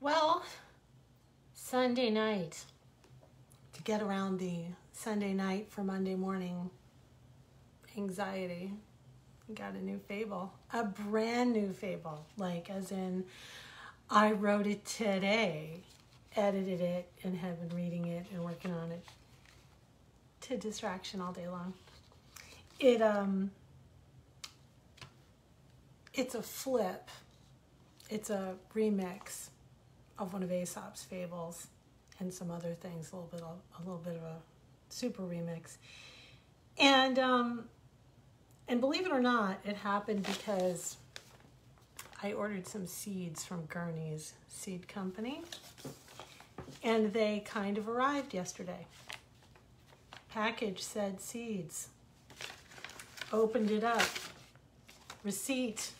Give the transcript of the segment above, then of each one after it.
Well, Sunday night, to get around the Sunday night for Monday morning anxiety, got a new fable, a brand new fable, like as in I wrote it today, edited it, and have been reading it and working on it to distraction all day long. It's a flip. It's a remix of one of Aesop's fables and some other things, a little bit of a super remix. And believe it or not, it happened because I ordered some seeds from Gurney's Seed Company, and they kind of arrived yesterday. Package said seeds. Opened it up. Receipt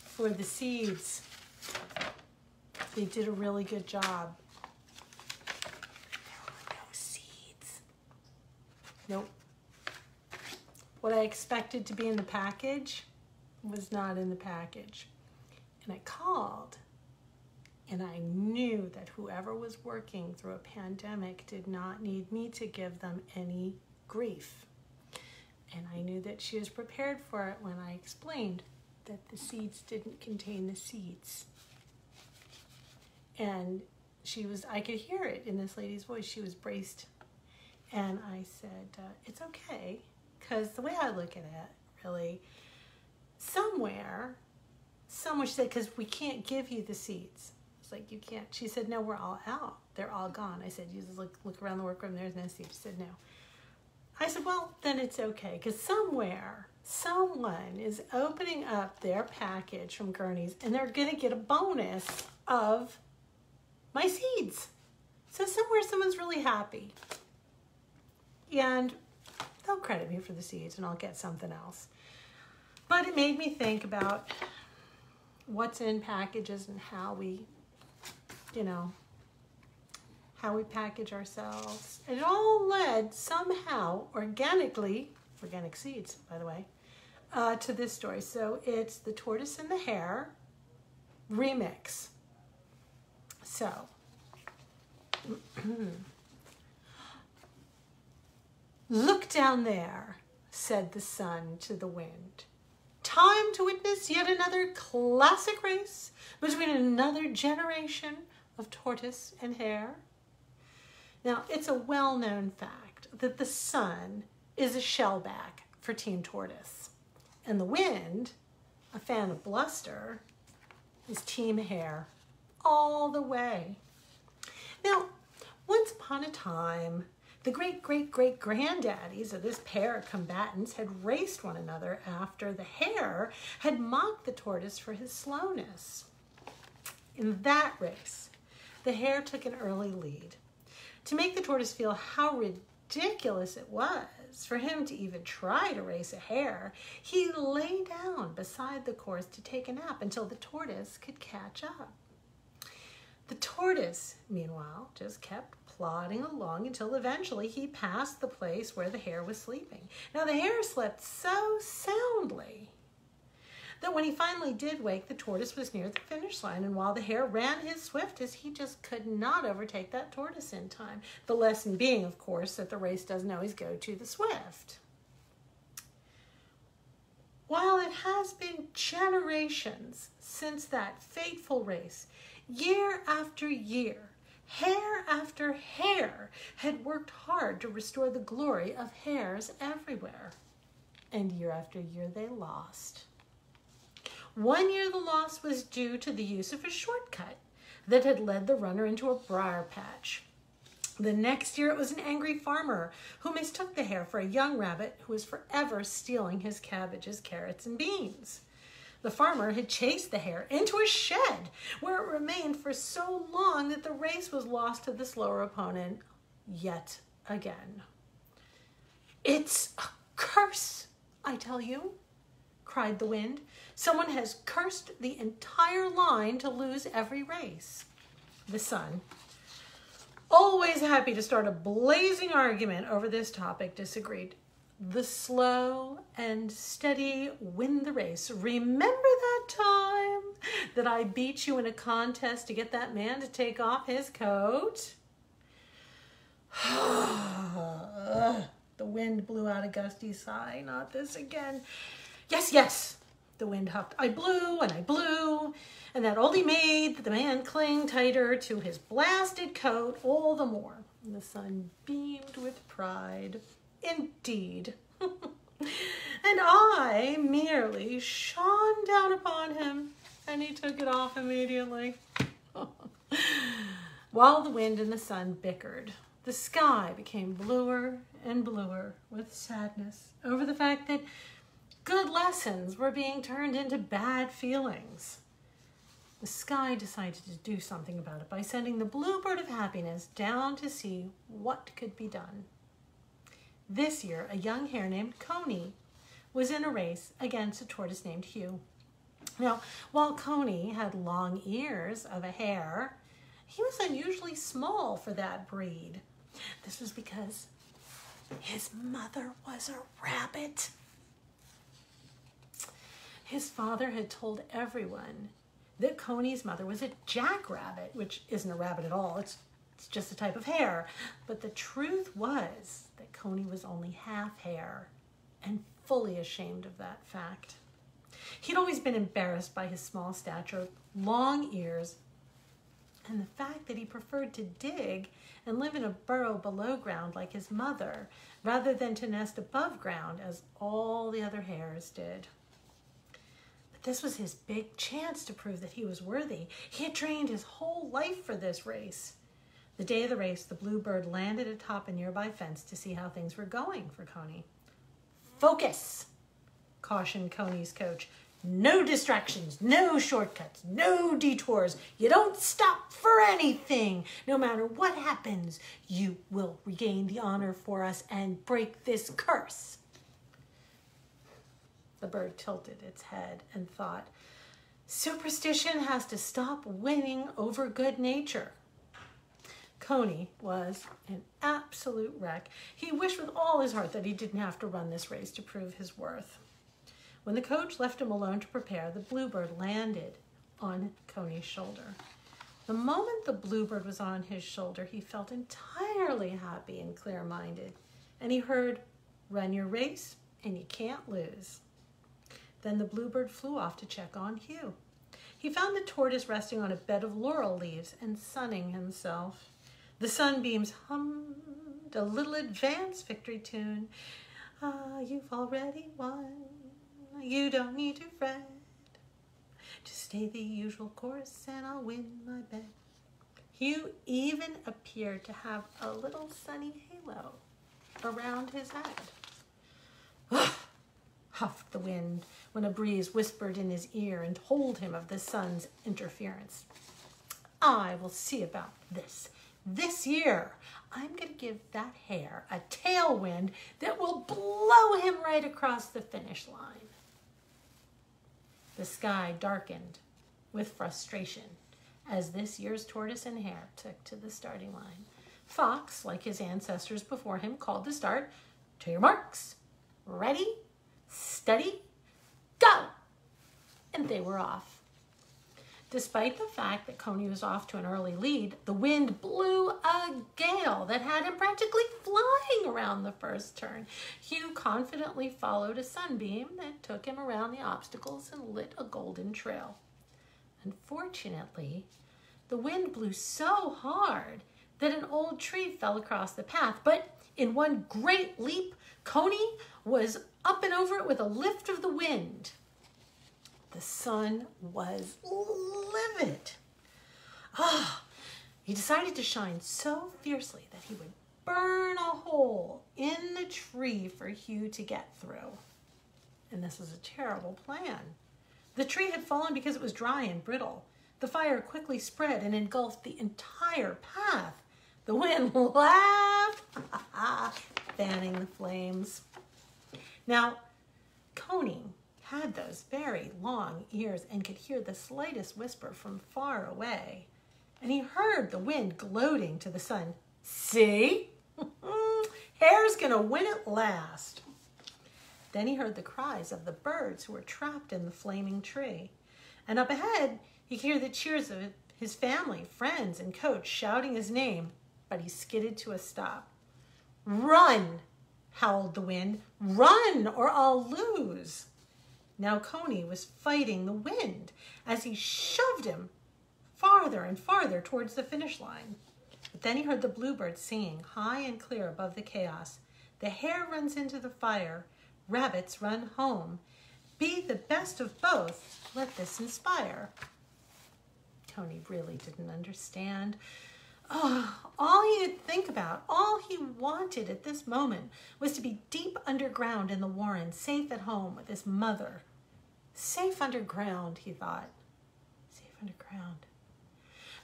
for the seeds. They did a really good job. There were no seeds. Nope. What I expected to be in the package was not in the package. And I called, and I knew that whoever was working through a pandemic did not need me to give them any grief. And I knew that she was prepared for it when I explained that the seeds didn't contain the seeds. And I could hear it in this lady's voice. She was braced. And I said, it's okay. Because the way I look at it, really, somewhere she said, because we can't give you the seeds. It's like, you can't. She said, no, we're all out. They're all gone. I said, you just look around the workroom. There's no seeds. She said, no. I said, well, then it's okay. Because somewhere, someone is opening up their package from Gurney's, and they're going to get a bonus of my seeds. So somewhere someone's really happy. And they'll credit me for the seeds, and I'll get something else. But it made me think about what's in packages and how we, how we package ourselves. And it all led somehow, organically, organic seeds, by the way, to this story. So it's the Tortoise and the Hare remix. So, look down there, said the sun to the wind. Time to witness yet another classic race between another generation of tortoise and hare. Now, it's a well-known fact that the sun is a shellback for Team Tortoise, and the wind, a fan of bluster, is Team Hare all the way. Now, once upon a time, the great-great-great-granddaddies of this pair of combatants had raced one another after the hare had mocked the tortoise for his slowness. In that race, the hare took an early lead. To make the tortoise feel how ridiculous it was for him to even try to race a hare, he lay down beside the course to take a nap until the tortoise could catch up. The tortoise, meanwhile, just kept plodding along until eventually he passed the place where the hare was sleeping. Now, the hare slept so soundly that when he finally did wake, the tortoise was near the finish line, and while the hare ran his swiftest, he just could not overtake that tortoise in time. The lesson being, of course, that the race doesn't always go to the swift. While it has been generations since that fateful race, year after year, hare after hare had worked hard to restore the glory of hares everywhere. And year after year they lost. One year the loss was due to the use of a shortcut that had led the runner into a briar patch. The next year it was an angry farmer who mistook the hare for a young rabbit who was forever stealing his cabbages, carrots, and beans. The farmer had chased the hare into a shed where it remained for so long that the race was lost to the slower opponent yet again. It's a curse, I tell you, cried the wind. Someone has cursed the entire line to lose every race. The sun, always happy to start a blazing argument over this topic, disagreed. The slow and steady win the race. Remember that time that I beat you in a contest to get that man to take off his coat? The wind blew out a gusty sigh. Not this again. Yes, yes, the wind huffed. I blew and I blew, and that only made the man cling tighter to his blasted coat all the more. And the sun beamed with pride. Indeed. And I merely shone down upon him, and he took it off immediately. While the wind and the sun bickered, the sky became bluer and bluer with sadness over the fact that good lessons were being turned into bad feelings. The sky decided to do something about it by sending the bluebird of happiness down to see what could be done. This year, a young hare named Coney was in a race against a tortoise named Hugh. Now, while Coney had long ears of a hare, he was unusually small for that breed. This was because his mother was a rabbit. His father had told everyone that Coney's mother was a jackrabbit, which isn't a rabbit at all. It's just a type of hare. But the truth was that Coney was only half hare, and fully ashamed of that fact. He'd always been embarrassed by his small stature, long ears, and the fact that he preferred to dig and live in a burrow below ground like his mother, rather than to nest above ground as all the other hares did. But this was his big chance to prove that he was worthy. He had trained his whole life for this race. The day of the race, the bluebird landed atop a nearby fence to see how things were going for Coney. "Focus," cautioned Coney's coach. "No distractions, no shortcuts, no detours. You don't stop for anything. No matter what happens, you will regain the honor for us and break this curse." The bird tilted its head and thought, superstition has to stop winning over good nature. Coney was an absolute wreck. He wished with all his heart that he didn't have to run this race to prove his worth. When the coach left him alone to prepare, the bluebird landed on Coney's shoulder. The moment the bluebird was on his shoulder, he felt entirely happy and clear-minded, and he heard, "Run your race, and you can't lose." Then the bluebird flew off to check on Hugh. He found the tortoise resting on a bed of laurel leaves and sunning himself. The sunbeams hummed a little advanced victory tune. "Ah, you've already won. You don't need to fret. Just stay the usual course and I'll win my bet." Hugh even appeared to have a little sunny halo around his head. Huffed the wind when a breeze whispered in his ear and told him of the sun's interference. "I will see about this. This year, I'm going to give that hare a tailwind that will blow him right across the finish line." The sky darkened with frustration as this year's tortoise and hare took to the starting line. Fox, like his ancestors before him, called to start. "To your marks. Ready, steady, go!" And they were off. Despite the fact that Coney was off to an early lead, the wind blew a gale that had him practically flying around the first turn. Hugh confidently followed a sunbeam that took him around the obstacles and lit a golden trail. Unfortunately, the wind blew so hard that an old tree fell across the path, but in one great leap, Coney was up and over it with a lift of the wind. The sun was livid. He decided to shine so fiercely that he would burn a hole in the tree for Hugh to get through. And this was a terrible plan. The tree had fallen because it was dry and brittle. The fire quickly spread and engulfed the entire path. The wind laughed, fanning the flames. Now, Coney had those very long ears and could hear the slightest whisper from far away. And he heard the wind gloating to the sun, "See? Hare's gonna win at last." Then he heard the cries of the birds who were trapped in the flaming tree. And up ahead, he could hear the cheers of his family, friends, and coach shouting his name, but he skidded to a stop. "Run!" howled the wind. "Run, or I'll lose." Now Coney was fighting the wind as he shoved him farther and farther towards the finish line. But then he heard the bluebird singing high and clear above the chaos. "The hare runs into the fire, rabbits run home. Be the best of both, let this inspire." Coney really didn't understand. Oh, all he could think about, all he wanted at this moment was to be deep underground in the warren, safe at home with his mother. Safe underground, he thought. Safe underground.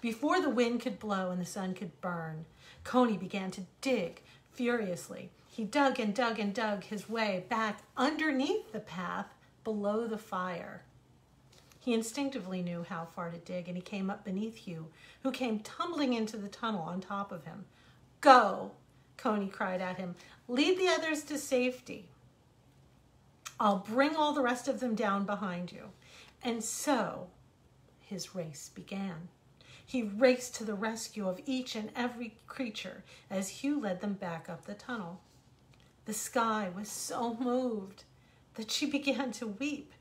Before the wind could blow and the sun could burn, Coney began to dig furiously. He dug and dug and dug his way back underneath the path below the fire. He instinctively knew how far to dig, and he came up beneath Hugh, who came tumbling into the tunnel on top of him. "Go," Coney cried at him. "Lead the others to safety. I'll bring all the rest of them down behind you." And so his race began. He raced to the rescue of each and every creature as Hugh led them back up the tunnel. The sky was so moved that she began to weep,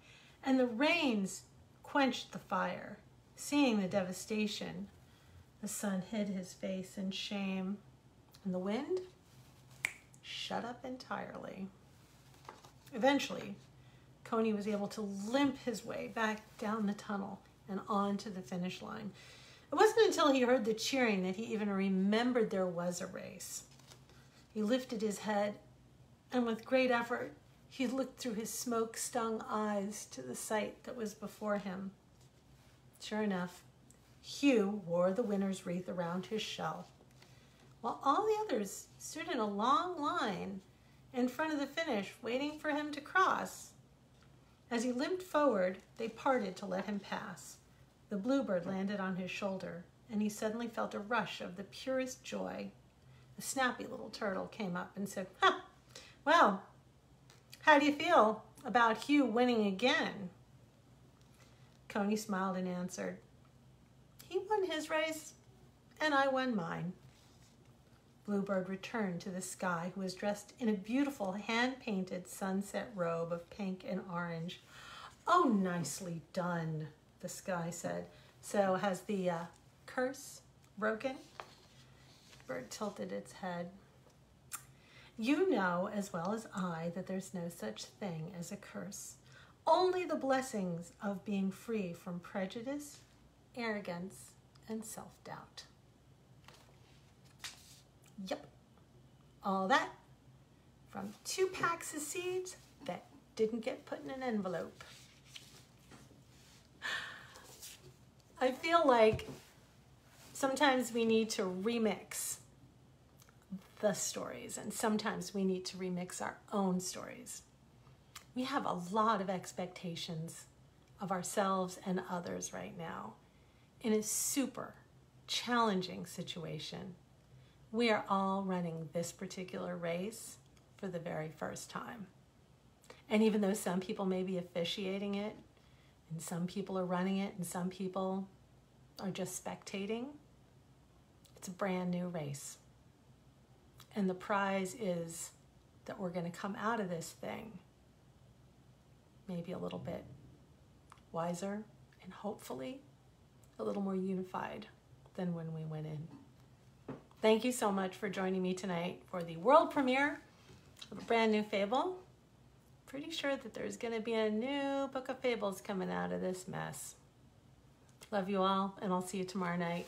and the rains quenched the fire. Seeing the devastation, the sun hid his face in shame, and the wind shut up entirely. Eventually, Coney was able to limp his way back down the tunnel and on to the finish line. It wasn't until he heard the cheering that he even remembered there was a race. He lifted his head, and with great effort, he looked through his smoke-stung eyes to the sight that was before him. Sure enough, Hugh wore the winner's wreath around his shell, while all the others stood in a long line in front of the finish, waiting for him to cross. As he limped forward, they parted to let him pass. The bluebird landed on his shoulder, and he suddenly felt a rush of the purest joy. The snappy little turtle came up and said, "Well, how do you feel about Hugh winning again?" Coney smiled and answered, "He won his race, and I won mine." Bluebird returned to the sky, who was dressed in a beautiful hand-painted sunset robe of pink and orange. "Oh, nicely done," the sky said. "So has the curse broken?" Bird tilted its head. "You know as well as I that there's no such thing as a curse. Only the blessings of being free from prejudice, arrogance, and self-doubt." Yep, all that from 2 packs of seeds that didn't get put in an envelope. I feel like sometimes we need to remix the stories, and sometimes we need to remix our own stories. We have a lot of expectations of ourselves and others right now in a super challenging situation. We are all running this particular race for the very first time. And even though some people may be officiating it, and some people are running it, and some people are just spectating, it's a brand new race. And the prize is that we're going to come out of this thing maybe a little bit wiser and hopefully a little more unified than when we went in. Thank you so much for joining me tonight for the world premiere of a brand new fable. Pretty sure that there's going to be a new book of fables coming out of this mess. Love you all, and I'll see you tomorrow night.